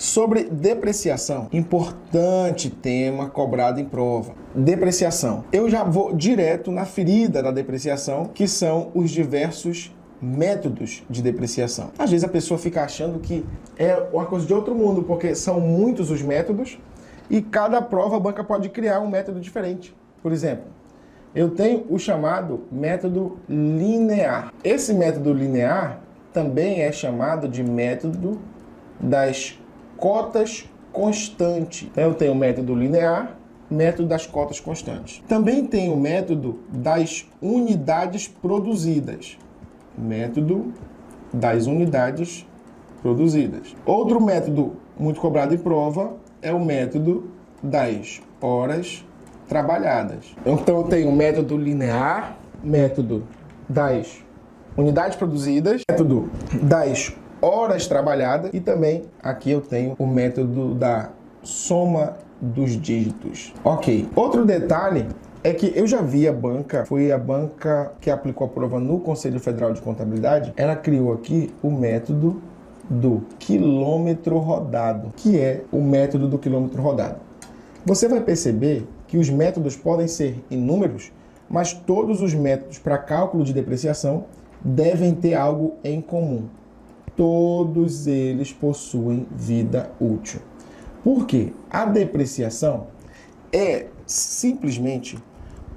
Sobre depreciação, importante tema cobrado em prova. Depreciação. Eu já vou direto na ferida da depreciação, que são os diversos métodos de depreciação. Às vezes a pessoa fica achando que é uma coisa de outro mundo, porque são muitos os métodos e cada prova a banca pode criar um método diferente. Por exemplo, eu tenho o chamado método linear. Esse método linear também é chamado de método das cotas constantes. Então, eu tenho o método linear, método das cotas constantes. Também tem o método das unidades produzidas. Método das unidades produzidas. Outro método muito cobrado em prova é o método das horas trabalhadas. Então, eu tenho o método linear, método das unidades produzidas, método das horas trabalhadas e também aqui eu tenho o método da soma dos dígitos. Ok. Outro detalhe é que eu já vi a banca, foi a banca que aplicou a prova no Conselho Federal de Contabilidade, ela criou aqui o método do quilômetro rodado, que é o método do quilômetro rodado. Você vai perceber que os métodos podem ser inúmeros, mas todos os métodos para cálculo de depreciação devem ter algo em comum. Todos eles possuem vida útil. Por quê? A depreciação é simplesmente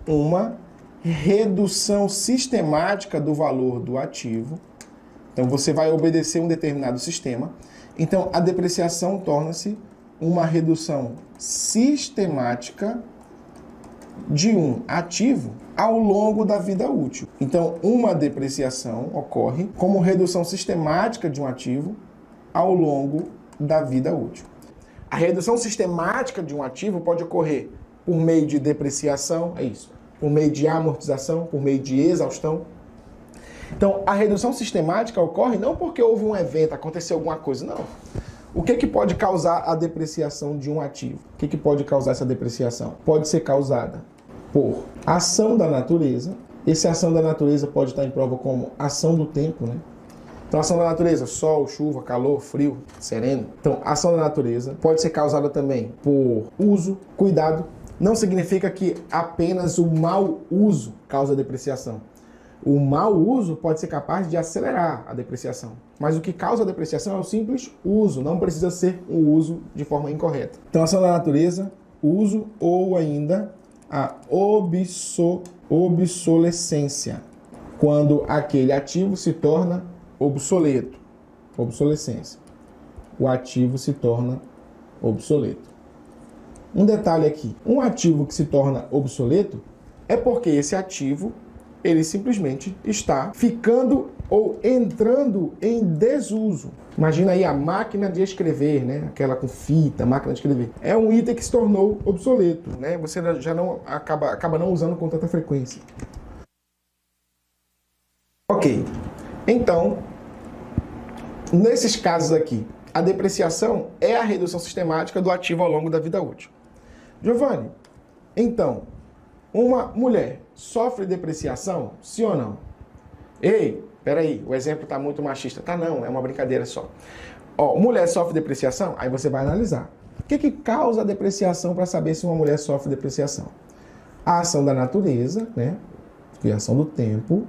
uma redução sistemática do valor do ativo. Então, você vai obedecer um determinado sistema. Então, a depreciação torna-se uma redução sistemática de um ativo ao longo da vida útil. Então, uma depreciação ocorre como redução sistemática de um ativo ao longo da vida útil. A redução sistemática de um ativo pode ocorrer por meio de depreciação, é isso, por meio de amortização, por meio de exaustão. Então, a redução sistemática ocorre não porque houve um evento, aconteceu alguma coisa, não. O que pode causar a depreciação de um ativo? O que pode causar essa depreciação? Pode ser causada por ação da natureza. Essa ação da natureza pode estar em prova como ação do tempo, né? Então, ação da natureza, sol, chuva, calor, frio, sereno. Então, ação da natureza pode ser causada também por uso, cuidado. Não significa que apenas o mau uso causa depreciação. O mau uso pode ser capaz de acelerar a depreciação. Mas o que causa a depreciação é o simples uso, não precisa ser um uso de forma incorreta. Então, ação da natureza, uso ou ainda a obsolescência, quando aquele ativo se torna obsoleto. Obsolescência. O ativo se torna obsoleto. Um detalhe aqui, um ativo que se torna obsoleto é porque esse ativo ele simplesmente está ficando ou entrando em desuso. Imagina aí a máquina de escrever, né? Aquela com fita, máquina de escrever. É um item que se tornou obsoleto, né? Você já não acaba não usando com tanta frequência. Ok. Então, nesses casos aqui, a depreciação é a redução sistemática do ativo ao longo da vida útil. Giovanni, então, uma mulher sofre depreciação, sim ou não? Ei, peraí, o exemplo está muito machista. Tá não, é uma brincadeira só. Ó, mulher sofre depreciação? Aí você vai analisar. O que causa a depreciação para saber se uma mulher sofre depreciação? A ação da natureza, né? A ação do tempo.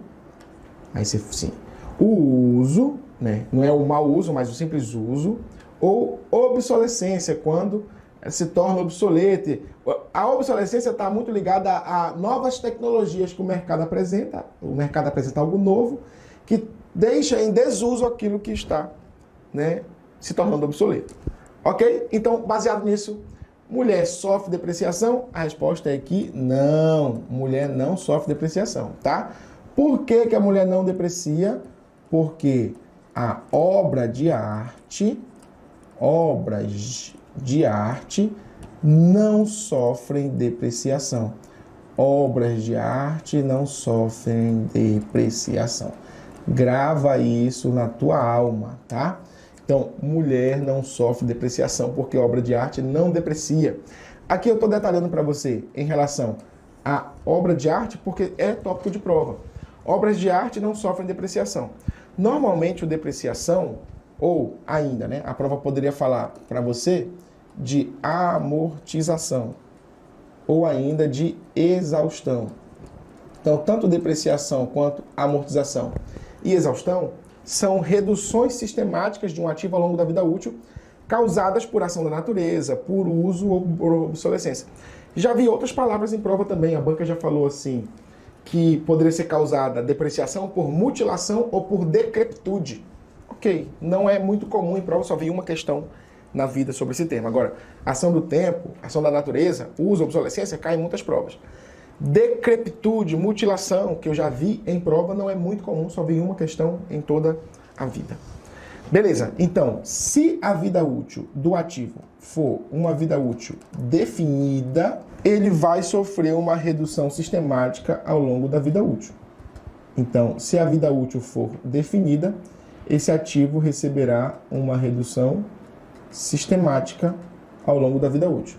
Aí você, sim. O uso, né? Não é o mau uso, mas o simples uso. Ou obsolescência, quando se torna obsoleto. A obsolescência está muito ligada a novas tecnologias que o mercado apresenta. O mercado apresenta algo novo que deixa em desuso aquilo que está, né, se tornando obsoleto. Ok? Então, baseado nisso, mulher sofre depreciação? A resposta é que não. Mulher não sofre depreciação, tá? Por que a mulher não deprecia? Porque a obras de arte não sofrem depreciação. Obras de arte não sofrem depreciação. Grava isso na tua alma, tá? Então, mulher não sofre depreciação porque obra de arte não deprecia. Aqui eu estou detalhando para você em relação à obra de arte porque é tópico de prova. Obras de arte não sofrem depreciação. Normalmente, o depreciação Ou ainda, né, a prova poderia falar para você de amortização ou ainda de exaustão. Então, tanto depreciação quanto amortização e exaustão são reduções sistemáticas de um ativo ao longo da vida útil causadas por ação da natureza, por uso ou por obsolescência. Já vi outras palavras em prova também. A banca já falou assim, que poderia ser causada depreciação por mutilação ou por decrepitude. Ok, não é muito comum em prova, só vi uma questão na vida sobre esse termo. Agora, ação do tempo, ação da natureza, uso, obsolescência, cai em muitas provas. Decrepitude, mutilação, que eu já vi em prova, não é muito comum, só vi uma questão em toda a vida. Beleza, então, se a vida útil do ativo for uma vida útil definida, ele vai sofrer uma redução sistemática ao longo da vida útil. Então, se a vida útil for definida, esse ativo receberá uma redução sistemática ao longo da vida útil.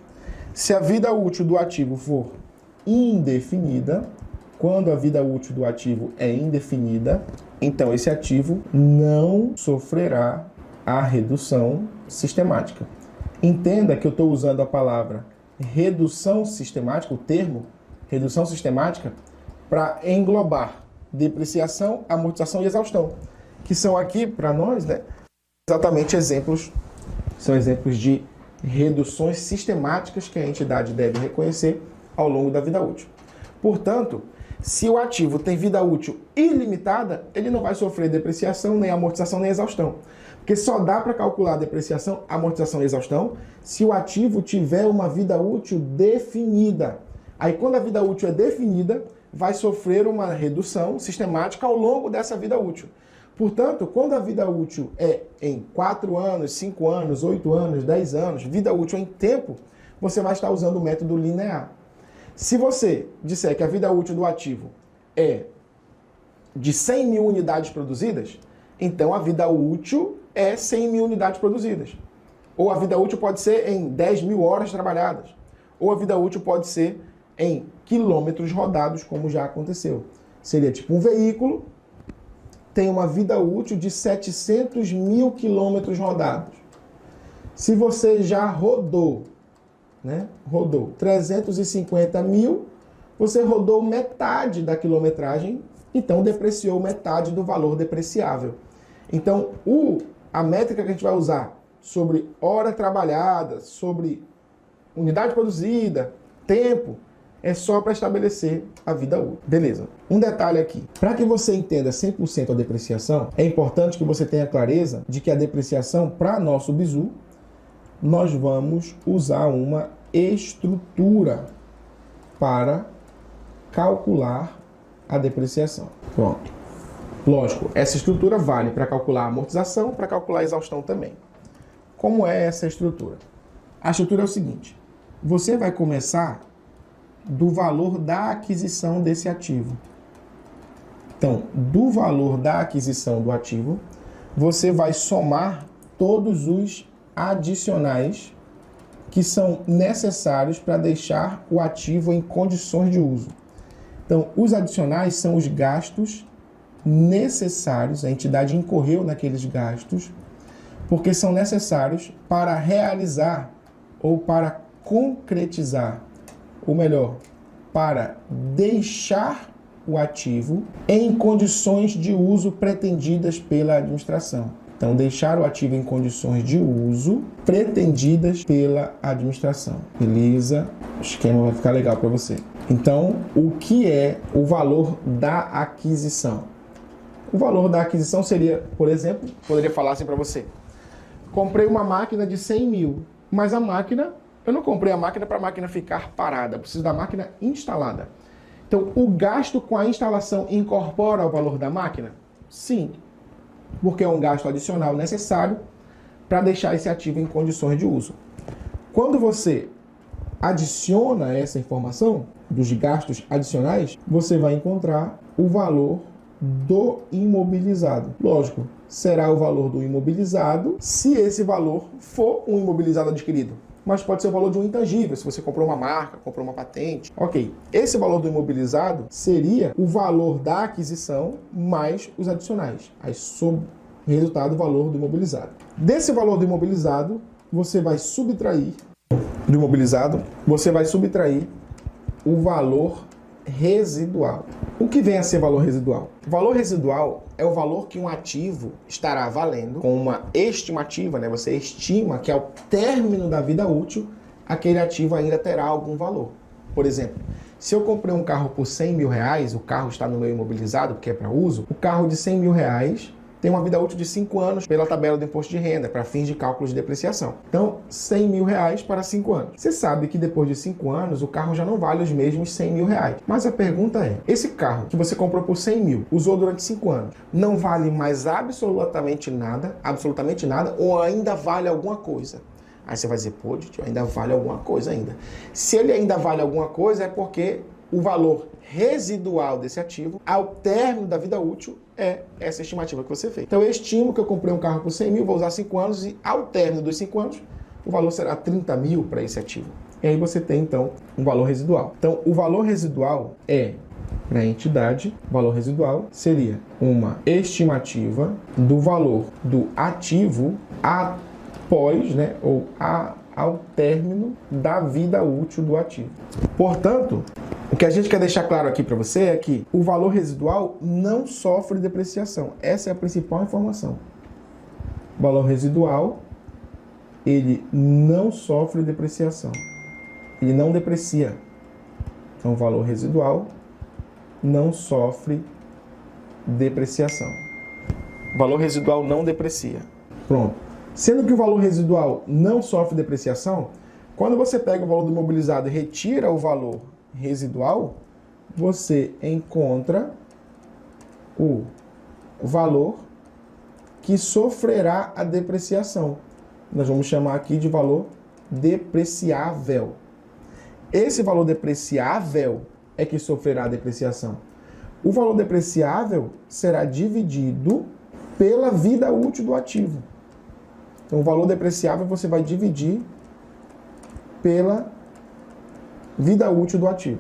Se a vida útil do ativo for indefinida, quando a vida útil do ativo é indefinida, então esse ativo não sofrerá a redução sistemática. Entenda que eu estou usando a palavra redução sistemática, o termo redução sistemática, para englobar depreciação, amortização e exaustão, que são aqui, para nós, né, exatamente exemplos, são exemplos de reduções sistemáticas que a entidade deve reconhecer ao longo da vida útil. Portanto, se o ativo tem vida útil ilimitada, ele não vai sofrer depreciação, nem amortização, nem exaustão. Porque só dá para calcular depreciação, amortização e exaustão se o ativo tiver uma vida útil definida. Aí, quando a vida útil é definida, vai sofrer uma redução sistemática ao longo dessa vida útil. Portanto, quando a vida útil é em 4 anos, 5 anos, 8 anos, 10 anos, vida útil em tempo, você vai estar usando o método linear. Se você disser que a vida útil do ativo é de 100 mil unidades produzidas, então a vida útil é 100 mil unidades produzidas. Ou a vida útil pode ser em 10 mil horas trabalhadas. Ou a vida útil pode ser em quilômetros rodados, como já aconteceu. Seria tipo um veículo tem uma vida útil de 700 mil quilômetros rodados. Se você já rodou 350 mil, você rodou metade da quilometragem, então depreciou metade do valor depreciável. Então, a métrica que a gente vai usar sobre hora trabalhada, sobre unidade produzida, tempo, é só para estabelecer a vida útil. Beleza. Um detalhe aqui. Para que você entenda 100% a depreciação, é importante que você tenha clareza de que a depreciação, para nosso bizu, nós vamos usar uma estrutura para calcular a depreciação. Pronto. Lógico, essa estrutura vale para calcular a amortização, para calcular a exaustão também. Como é essa estrutura? A estrutura é o seguinte: você vai começar do valor da aquisição desse ativo. Então, do valor da aquisição do ativo, você vai somar todos os adicionais que são necessários para deixar o ativo em condições de uso. Então, os adicionais são os gastos necessários, a entidade incorreu naqueles gastos, porque são necessários para realizar ou para concretizar, ou melhor, para deixar o ativo em condições de uso pretendidas pela administração. Então, deixar o ativo em condições de uso pretendidas pela administração. Beleza? O esquema vai ficar legal para você. Então, o que é o valor da aquisição? O valor da aquisição seria, por exemplo, poderia falar assim para você: comprei uma máquina de 100 mil, mas a máquina, eu não comprei a máquina para a máquina ficar parada, eu preciso da máquina instalada. Então, o gasto com a instalação incorpora o valor da máquina? Sim, porque é um gasto adicional necessário para deixar esse ativo em condições de uso. Quando você adiciona essa informação dos gastos adicionais, você vai encontrar o valor do imobilizado. Lógico, será o valor do imobilizado se esse valor for um imobilizado adquirido. Mas pode ser o valor de um intangível, se você comprou uma marca, comprou uma patente. Ok, esse valor do imobilizado seria o valor da aquisição mais os adicionais, as Resultado do valor do imobilizado. Desse valor do imobilizado, você vai subtrair o valor residual. O que vem a ser valor residual? O valor residual é o valor que um ativo estará valendo com uma estimativa, né? Você estima que ao término da vida útil, aquele ativo ainda terá algum valor. Por exemplo, se eu comprei um carro por 100 mil reais, o carro está no meu imobilizado, porque é para uso, o carro de 100 mil reais tem uma vida útil de 5 anos pela tabela do imposto de renda, para fins de cálculo de depreciação. Então, 100 mil reais para 5 anos. Você sabe que depois de 5 anos, o carro já não vale os mesmos 100 mil reais. Mas a pergunta é, esse carro que você comprou por 100 mil, usou durante 5 anos, não vale mais absolutamente nada, ou ainda vale alguma coisa? Aí você vai dizer, pô, ainda vale alguma coisa ainda. Se ele ainda vale alguma coisa, é porque o valor residual desse ativo, ao término da vida útil, é essa estimativa que você fez. Então eu estimo que eu comprei um carro por 100 mil, vou usar 5 anos e ao término dos 5 anos, o valor será 30 mil para esse ativo. E aí você tem, então, um valor residual. Então, o valor residual é, para a entidade, o valor residual seria uma estimativa do valor do ativo após, né, ou ao término da vida útil do ativo. Portanto, o que a gente quer deixar claro aqui para você é que o valor residual não sofre depreciação. Essa é a principal informação. O valor residual, ele não sofre depreciação. Ele não deprecia. Então, o valor residual não sofre depreciação. O valor residual não deprecia. Pronto. Sendo que o valor residual não sofre depreciação, quando você pega o valor do imobilizado e retira o valor residual, você encontra o valor que sofrerá a depreciação. Nós vamos chamar aqui de valor depreciável. Esse valor depreciável é que sofrerá a depreciação. O valor depreciável será dividido pela vida útil do ativo. Então, o valor depreciável você vai dividir pela vida útil do ativo.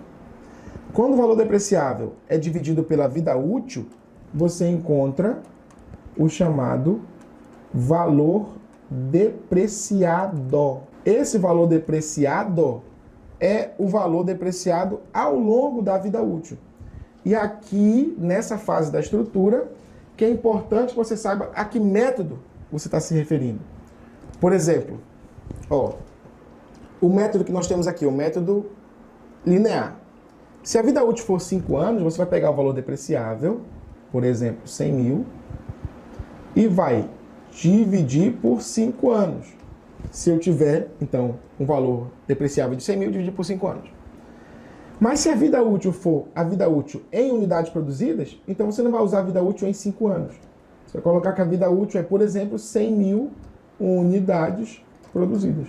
Quando o valor depreciável é dividido pela vida útil, você encontra o chamado valor depreciado. Esse valor depreciado é o valor depreciado ao longo da vida útil. E aqui, nessa fase da estrutura, que é importante que você saiba a que método você está se referindo. Por exemplo, o método que nós temos aqui, o método linear. Se a vida útil for 5 anos, você vai pegar o valor depreciável, por exemplo, 100 mil, e vai dividir por 5 anos. Se eu tiver, então, um valor depreciável de 100 mil, dividir por 5 anos. Mas se a vida útil for a vida útil em unidades produzidas, então você não vai usar a vida útil em 5 anos. Você vai colocar que a vida útil é, por exemplo, 100 mil unidades produzidas.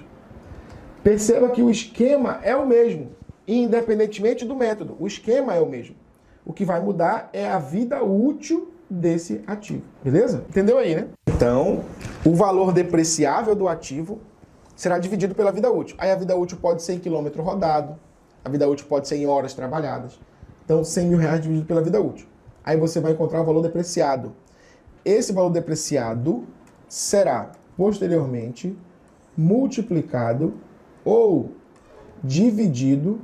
Perceba que o esquema é o mesmo, independentemente do método. O esquema é o mesmo. O que vai mudar é a vida útil desse ativo. Beleza? Entendeu aí, né? Então, o valor depreciável do ativo será dividido pela vida útil. Aí a vida útil pode ser em quilômetro rodado, a vida útil pode ser em horas trabalhadas. Então, 100 mil reais dividido pela vida útil. Aí você vai encontrar o valor depreciado. Esse valor depreciado será, posteriormente, multiplicado ou dividido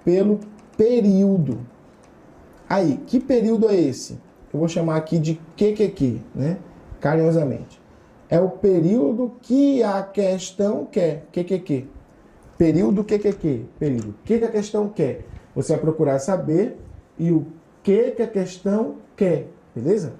pelo período. Aí, que período é esse? Eu vou chamar aqui de QQQ, né? Carinhosamente. É o período que a questão quer. QQQ. Período QQQ. Período. O que a questão quer? Você vai procurar saber e o que a questão quer. Beleza?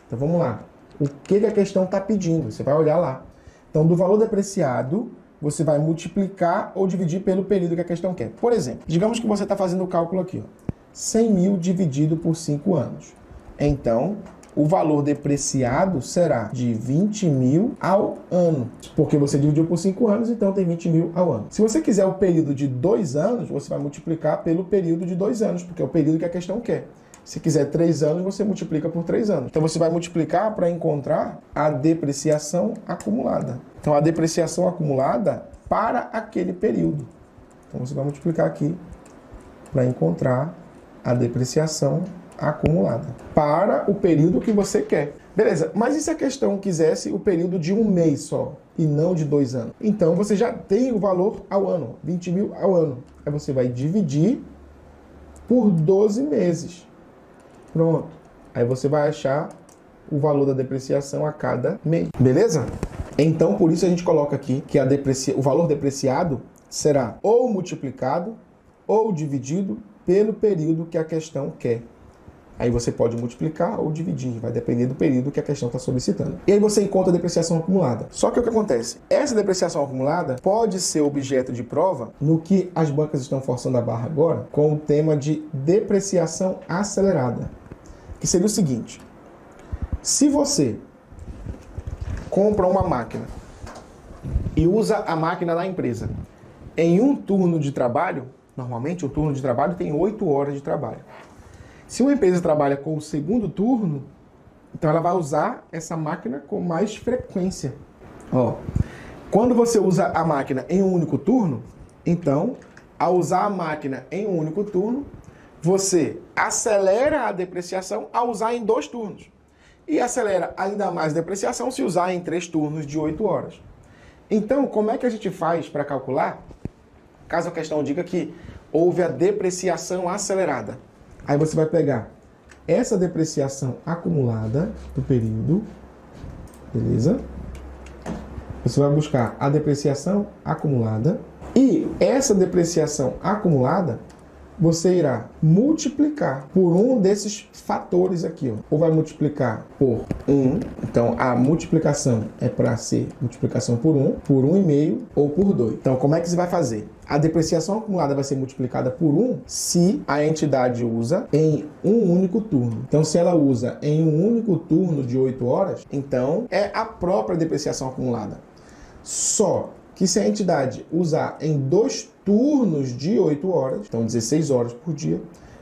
Então vamos lá. O que a questão está pedindo? Você vai olhar lá. Então, do valor depreciado, você vai multiplicar ou dividir pelo período que a questão quer. Por exemplo, digamos que você está fazendo o cálculo aqui, 100 mil dividido por 5 anos. Então, o valor depreciado será de 20 mil ao ano. Porque você dividiu por 5 anos, então tem 20 mil ao ano. Se você quiser o período de 2 anos, você vai multiplicar pelo período de 2 anos, porque é o período que a questão quer. Se quiser 3 anos, você multiplica por 3 anos. Então, você vai multiplicar para encontrar a depreciação acumulada. Então, a depreciação acumulada para aquele período. Então, você vai multiplicar aqui para encontrar a depreciação acumulada para o período que você quer. Beleza, mas e se a questão quisesse o período de 1 mês só e não de 2 anos? Então você já tem o valor ao ano, 20 mil ao ano. Aí você vai dividir por 12 meses. Pronto. Aí você vai achar o valor da depreciação a cada mês. Beleza? Então, por isso a gente coloca aqui que o valor depreciado será ou multiplicado ou dividido pelo período que a questão quer. Aí você pode multiplicar ou dividir, vai depender do período que a questão está solicitando. E aí você encontra a depreciação acumulada. Só que o que acontece? Essa depreciação acumulada pode ser objeto de prova no que as bancas estão forçando a barra agora, com o tema de depreciação acelerada. Que seria o seguinte: se você compra uma máquina e usa a máquina na empresa em um turno de trabalho, normalmente o turno de trabalho tem 8 horas de trabalho. Se uma empresa trabalha com o segundo turno, então ela vai usar essa máquina com mais frequência. Quando você usa a máquina em um único turno, então, ao usar a máquina em um único turno, você acelera a depreciação ao usar em 2 turnos. E acelera ainda mais a depreciação se usar em 3 turnos de 8 horas. Então, como é que a gente faz para calcular, caso a questão diga que houve a depreciação acelerada? Aí você vai pegar essa depreciação acumulada do período, beleza? Você vai buscar a depreciação acumulada e essa depreciação acumulada você irá multiplicar por um desses fatores aqui, ó. Ou vai multiplicar por 1, então a multiplicação é para ser multiplicação por 1,5 ou por 2. Então como é que você vai fazer? A depreciação acumulada vai ser multiplicada por 1 se a entidade usa em um único turno. Então se ela usa em um único turno de 8 horas, então é a própria depreciação acumulada. Só que se a entidade usar em 2 turnos de 8 horas, então 16 horas por dia,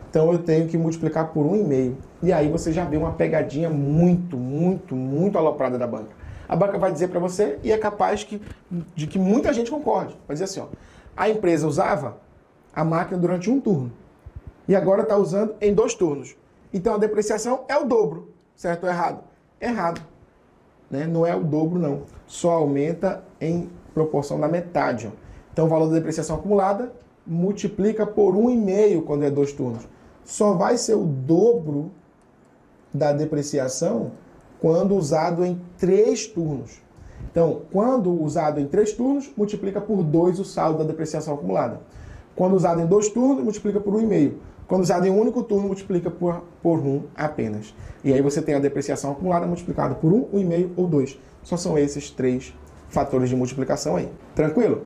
então eu tenho que multiplicar por 1,5. E aí você já vê uma pegadinha muito aloprada da banca. A banca vai dizer para você, e é capaz de que muita gente concorde, vai dizer assim, ó, a empresa usava a máquina durante um turno e agora está usando em 2 turnos. Então a depreciação é o dobro, certo ou errado? Errado. Né? Não é o dobro, não. Só aumenta em proporção da metade. Ó. Então o valor da depreciação acumulada multiplica por 1,5 quando é 2 turnos. Só vai ser o dobro da depreciação quando usado em 3 turnos. Então, quando usado em 3 turnos, multiplica por 2 o saldo da depreciação acumulada. Quando usado em 2 turnos, multiplica por 1,5. Quando usado em um único turno, multiplica por 1 apenas. E aí você tem a depreciação acumulada multiplicada por 1, 1,5 ou 2. Só são esses 3 fatores de multiplicação aí. Tranquilo?